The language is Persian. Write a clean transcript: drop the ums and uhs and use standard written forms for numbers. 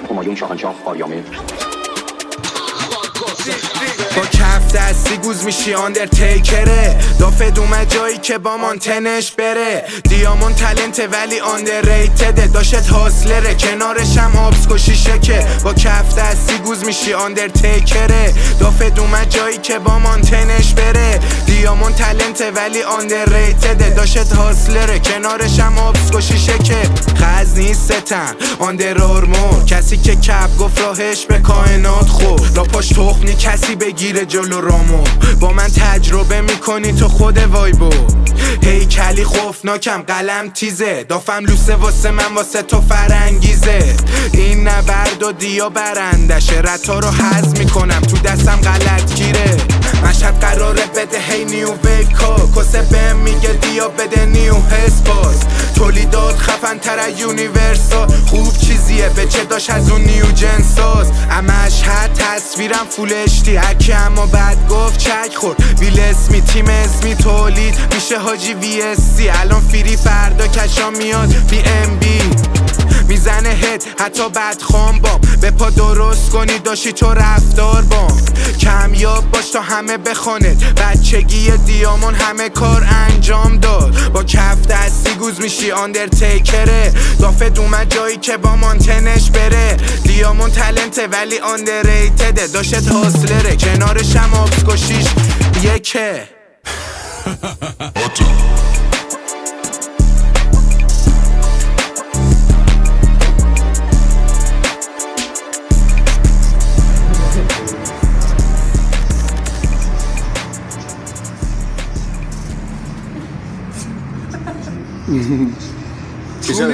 همایون شاهنشاه آریامه. با کف دستی گوز میشی آندرتیکره. دافت اومد جایی که با مانتنش بره. دیامون تلنته ولی آندرریتده. داشت هاسلره کنارش هم آبس کشیشه که با کف دستی گوز میشی آندرتیکره. دافت اومد جایی که با مانتنش بره. دیامون تلنته ولی آندرریتده. داشت هاسلره کنارش هم آبس کشیشه که خز نیستن آندر آرمور. کسی که کپ گفت راهش به کائنات خورد. لاپاش تخمی کسی بگیره جلو رامو. با من تجربه میکنی تو خود وایبو. هیکلی خوفناکم قلم تیزه. دافم لوسه واسه من واسه تو فرنگیزه. این نبرد و دیا برندشه. رتا رو حذف میکنم تو دستم غلط گیره. مشهد قراره بده هی نیو ویکا. کسه بهم میگه دیا بده نیو هسپاس. تولیدات خفن تر از یونیورسا. خوب چیزیه به چه داشت از اون نیو جنساز. مشهد تصویرم فول اشتی هکی اما بعد گفت چک خورد. ویل اسمی تیم اسمی تولید میشه حاجی وی اس سی. الان فری فردا کشا میاد بی ام بی. میزنه هد حتی بدخوام بام. به پا درست کنی داشتی تو رفتار بام. کمیاب باش تا همه بخواند. بچگی دیامون همه کار انجام داد. با کف دستی گوز میشی آندرتیکره. دافت اومد جایی که با مانتنش بره. دیامون تلنته ولی آندرریتده. داشت هاسلره کنارش هم آبس کشیش یکه. چی شد؟